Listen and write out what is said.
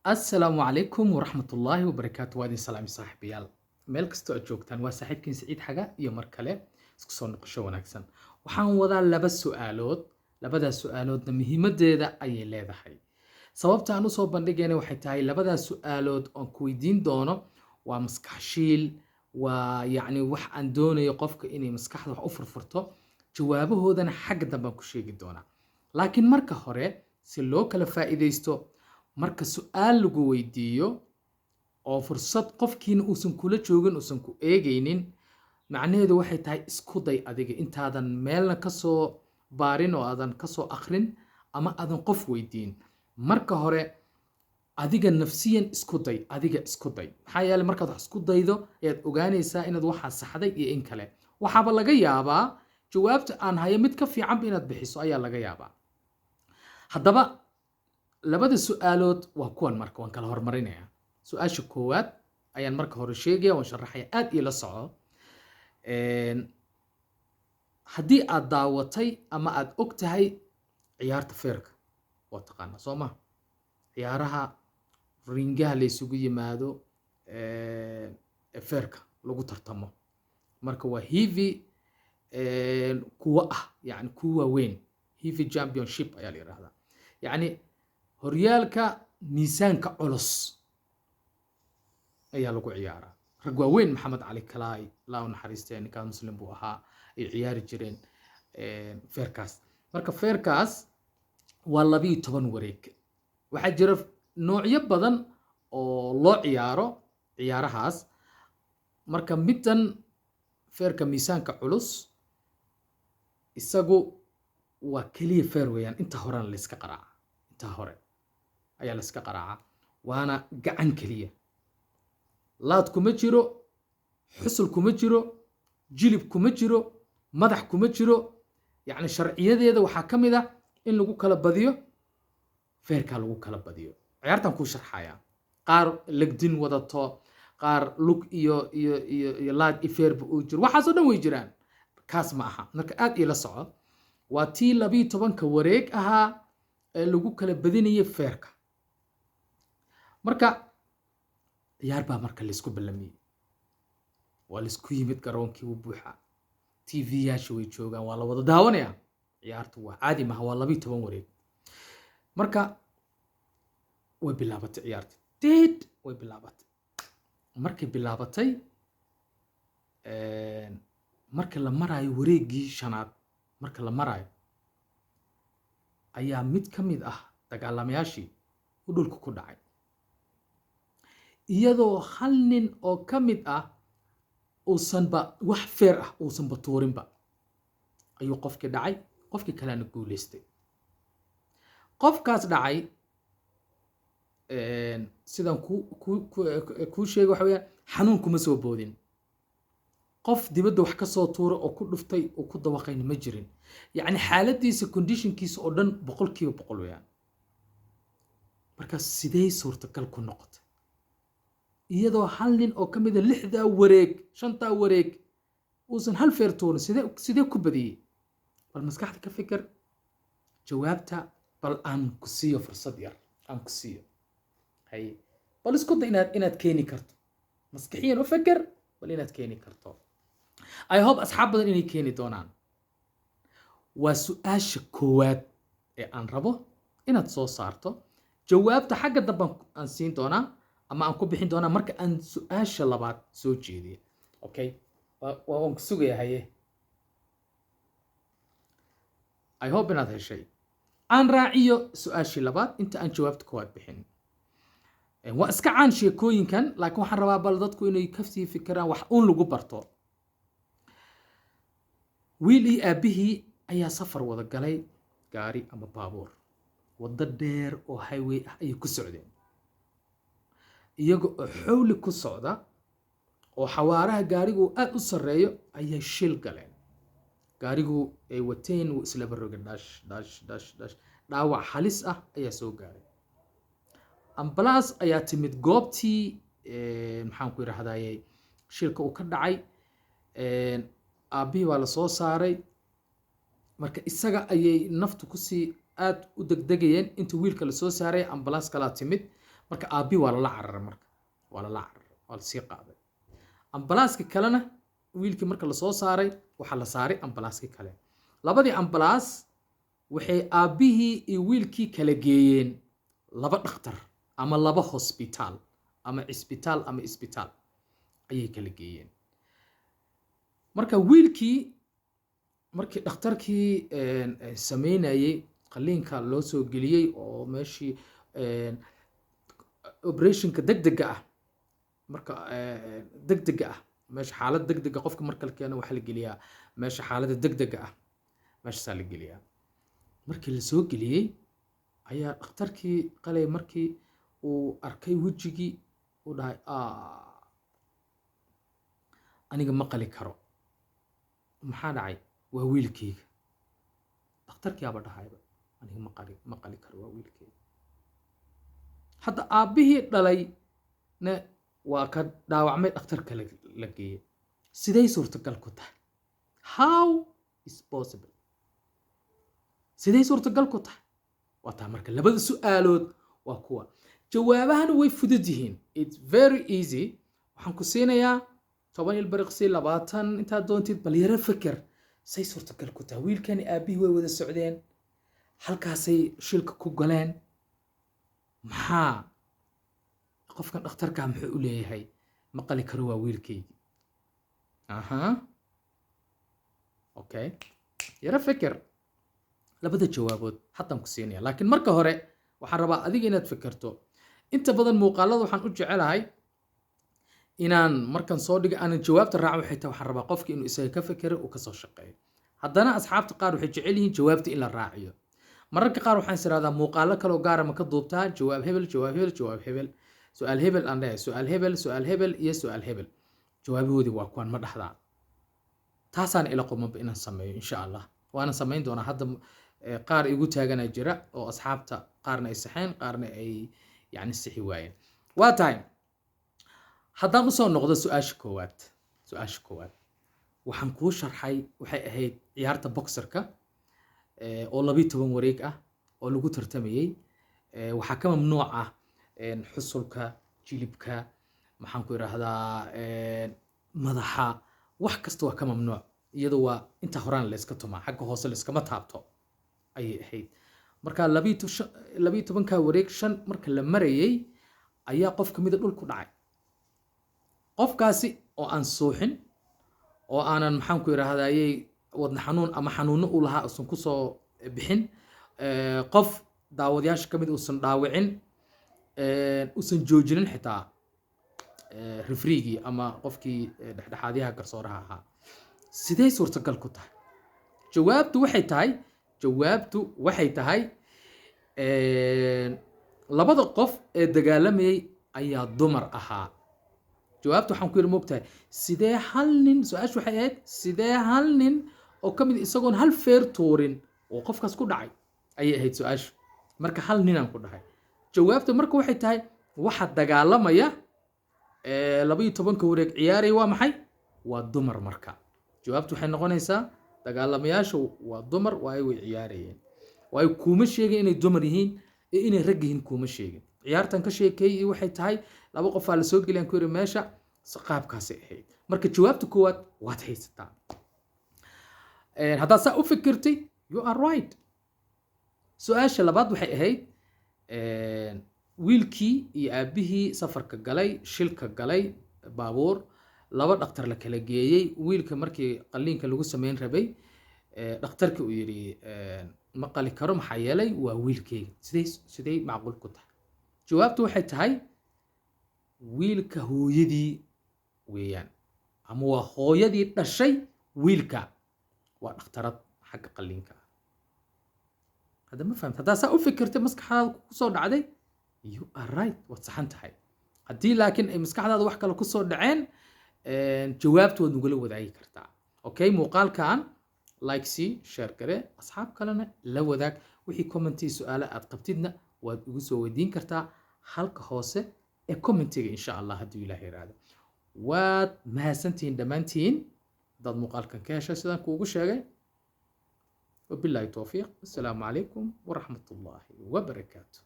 السلام عليكم ورحمة الله وبركاته وادي سلام صاحبيال meel kastoo aad joogtaan waa saaxiibkiin Siciid Xaga iyo mar kale isku soo noqosho wanaagsan waxaan wadaa laba su'aalood labadaas su'aaloodna muhiimadeeda ayay leedahay sababta aan u soo bandhigayna waxay tahay labadaas su'aalood oo ku weydiin doono waa maskaxshiil waa yacni wax aan doonayo qofka inay maskaxda wax u furfurto jawaabahoodana xagga dambe aan ku sheegi doonaa laakiin marka hore si loo kala faa'iideysto marka su'aal lagu weydiiyo oo fursad qofkiina uusan kula joogin uusan ku eegaynin macnaheedu waxay tahay isku day adiga intaadan meelna ka soo baarin oo aadan ka soo akhrin ama aadan qof weydiin marka hore adiga nafsiyan isku day adiga isku day maxaa yeelay markaad wax isku daydo ayaad ogaanaysaa inaad waxaa saxday iyo in kale waxaaba laga yaabaa jawaabta aan hayo mid ka fiicanba inaad bixiso ayaa laga yaabaa haddaba labada su'aalood waa kuwan marka waan kala hormarinayaa su'aasha koowaad ayaan marka hore sheegaya waan sharaxaya aad ila soco haddii aad daawatay ama aad og tahay ciyaarta feerka waa taqaanaa soo ma ciyaaraha ringaha la isugu yimaado feerka lagu tartamo marka waa hivi kuwa ah yani kuwa weyn hivi championship ayaa la yiraahdaa yani horyaalka miisaanka culus ayaa lagu ciyaaraa rag waaweyn maxamed cali kalaay laa u naxariistay ninkaan muslim buu ahaa ay ciyaari jireen feerkaas marka feerkaas waa 12 wareeg waxaa jira noocyo badan oo loo ciyaaro ciyaarahaas marka midan feerka miisaanka culus isagu waa kaliya feer weeyaan inta horena la iska qaraaca inta hore ayaa la iska qaraaca waana gacan kaliya laad kuma jiro xusul kuma jiro jilib kuma jiro madax kuma jiro yani sharciyadeeda waxaa ka mid ah in lagu kala badiyo feerka lagu kala badiyo ciyaartan ku sharxaya qaar legdin wadato qaar lug iyo laad feerba uu jiro waxaasoo dhan way jiraan kaas ma aha marka aad ila soco waa tii 12 wareeg ahaa ee lagu kala badinayay feerka marka ciyaar baa marka la isku ballamiyay waa la isku yimid garoonkii u buuxa TV yaasha way joogaan waa la wada daawanaya ciyaartu waa caadi ma waa 12 wareeg marka way bilaabatay ciyaartii deed way bilaabatay markay bilaabatay marka la marayo wareegii shanaad marka la marayo ayaa mid ka mid ah dagaalamayaashii u dhulka ku dhacay iyadoo hal nin oo ka mid ah uusanba wax feer ah uusanba tuurinba ayuu qofkii dhacay qofkii kalena guulaystay qofkaas dhacay sidaan kuu sheegay waxa weeyaan xanuun kuma soo boodin qof dibadda wax ka soo tuura oo ku dhuftay oo ku dawaqayna ma jirin yacni xaaladiisa conditionkiisa oo dhan 100% weeyaan marka sidee suurtagal ku noqotay iyadoo hal nin oo ka mid ah 6 wareeg 5 wareeg uusan hal feer tuurin sidee ku badiyay bal maskaxda ka fikir jawaabta bal aan ku siiyo fursad yar aan ku siiyo hay bal isku day inaad keeni karto maskaxiyan u fikir bal inaad keeni karto I hope asxaab badan inay keeni doonaan waa su'aasha koowaad ee aan rabo inaad soo saarto jawaabta xagga dambe aan siin doonaa ama aan ku bixin doonaa marka aan su'aasha labaad soo jeediyo okay waan ku sugayahay I hope inaad heshay aan raaciyo su'aashii labaad inta aan jawaabta koowaad bixin waa iska caan sheekooyinkan laakiin waxaan rabaa bal dadku inay ka sii fikiraan wax uun lagu barto wiil iyo aabihii ayaa safar wada galay gaari ama baabuur waddo dheer oo highway ah ayay ku socdeen iyaga oo xawli ku socda oo xawaaraha gaarigu aad u sareeyo ayay shil galeen gaarigu ay wateen uu isla barroga dash dhaawac halis ah ayaa soo gaaray ambalaas ayaa timid goobtii maxaan ku yiraahdaayay shilka uu ka dhacay aabihii waa la soo saaray marka isaga ayay naftu ku sii aad u degdegayeen inta wiilka la soo saaray ambalaas kala timid marka aabi waa lala cararay marka waa lala cararay waa la sii qaaday ambalaaska kalena wiilkii marka la soo saaray waxaa la saaray ambalaaskii kale labadii ambalaas waxay aabihii iyo wiilkii kala geeyeen laba dhakhtar ama laba hospitaal ama cisbitaal ama isbitaal ayay kala geeyeen marka wiilkii markii dhakhtarkii sameynayay qaliinka loo soo geliyey oo meeshii operationka degdega ah marka degdega ah meesha xaalad degdega qofka marka la keeno waxa la geliyaa meesha xaaladda degdega ah meeshaasaa la geliyaa markii la soo geliyey ayaa dhakhtarkii qalay markii uu arkay wejigii uu dhahay aniga ma qali karo maxaa dhacay waa wiilkayga dhakhtarkii aba dhahayba aniga ma qali karo waa wiilkayga hadda aabbihii dhalayna waa ka dhaawacmay dhakhtarka la geeyey siday suurtagal ku tahay how is possible siday suurtagal ku tahay waa taa marka labada su'aalood waa kuwa jawaabahana way fudud yihiin it's very easy waxaan ku siinayaa 10 ilbiriqsi 20 intaad doontid bal yara fikir say suurtagal ku tahay wiilkani aabihii way wada socdeen halkaasay shilka ku galeen maxaa qofkan dhakhtarka muxuu u leeyahay ma qali karo waa wiilkaygi okay yara fikir labada jawaabood haddaan ku siinaya laakiin marka hore waxaan rabaa adiga inaad fikirto inta badan muuqaalada waxaan u jecelahay inaan markan soo dhigo aanan jawaabta raaco waxay tahay waxaan rabaa qofka inuu isaga ka fikiro uu ka soo shaqeeyo haddana asxaabta qaar waxay jecel yihiin jawaabta in la raaciyo mararka qaar waxaan isiraahdaa muuqaalo kale oo gaara ma ka duubtaa jawaab hebel jawaab hebel jawaab hebel su'aal hebel aan leeyahay su'aal hebel iyo su'aal hebel jawaabahoodii waa kuwan ma dhaxdaa taasaan ila qumanba inaan sameeyo insha allah waana samayn doonaa hadda qaar igu taagana jira oo asxaabta qaarna ay saxeen qaarna ay yani sixi waayeen waa tahay haddaan usoo noqdo su-aasha koowaad waxaan kuu sharxay waxay ahayd ciyaarta boxerka oo 12 wareeg ah oo lagu tartamayay waxaa ka mamnuuc ah xusulka jilibka maxaan ku yiraahdaa madaxa wax kasta waa ka mamnuuc iyadoo waa inta horaan la iska tumaa xagga hoose la iskama taabto ayay ahayd marka 12ka wareeg 5 marka la marayay ayaa qof kamid dhul ku dhacay qofkaasi oo aan suuxin oo aanan maxaan ku yiraahdaayay wadna xanuun ama xanuuno u lahaa usan ku soo bixin qof daawadayaasha kamid uusan dhaawicin uusan joojinin xitaa refriigii ama qofkii dhexdhexaadiyaha garsooraha ahaa sidee suurtagal ku tahay jawaabtu waxay tahay labada qof ee dagaalamayay ayaa dumar ahaa jawaabtu waxaan ku yiri moogtahay sidee hal nin su-aashu waxay ahayd sidee hal nin oo ka mid isagoon hal feer tuurin oo qofkaas ku dhacay ayay ahayd su-aashu marka hal ninaan ku dhahay jawaabtu marka waxay tahay waxa dagaalamaya 12 wareeg ciyaaray waa maxay waa dumar marka jawaabtu waxay noqonaysaa dagaalamayaashu waa dumar way ciyaarayeen way kuma sheegin inay dumar yihiin ee inay rag yihiin kuma sheegin ciyaartan ka sheekeeyay waxay tahay laba qof la soo geliyaan ku yiri meesha qaabkaasi ahayd marka jawaabta koowaad waad haysataa hadda saa u fikirtay you are right su'aasha labaad waxay ahayd wiilkii iyo aabihii safarka galay shilka galay baabuur laba dhakhtar la kala geeyay wiilka markii qaliinka lagu sameyn rabay dhakhtarkii uu yiri ma qali karo maxaa yeelay waa wiilkayga sidee macquul ku tahay jawaabtu waxay tahay wiilka hooyadii weeyaan ama waa hooyadii dhashay wiilka waa dhakhtarad xagga qaliinka hadda ma fahamta haddaa saa u fikirtay maskaxdaada ku soo dhacday you are right waad saxan tahay haddii laakiin ay maskaxdaada wax kale ku soo dhaceen jawaabtu waad nugula wadaagi kartaa okay muuqaalkan like si share gare asxaab kalena la wadaag wixii commenti su'aalo aad qabtidna waad ugu soo weydiin kartaa halka hoose ee commentiga insha Allah haddii Ilaahay yiraahdo waad mahadsantihiin dhammaantiin dad muuqaalkan ka heshay sidaan kuugu sheegay wabillahi tawfiiq assalaamu calaykum waraxmatullaahi wabarakaatuh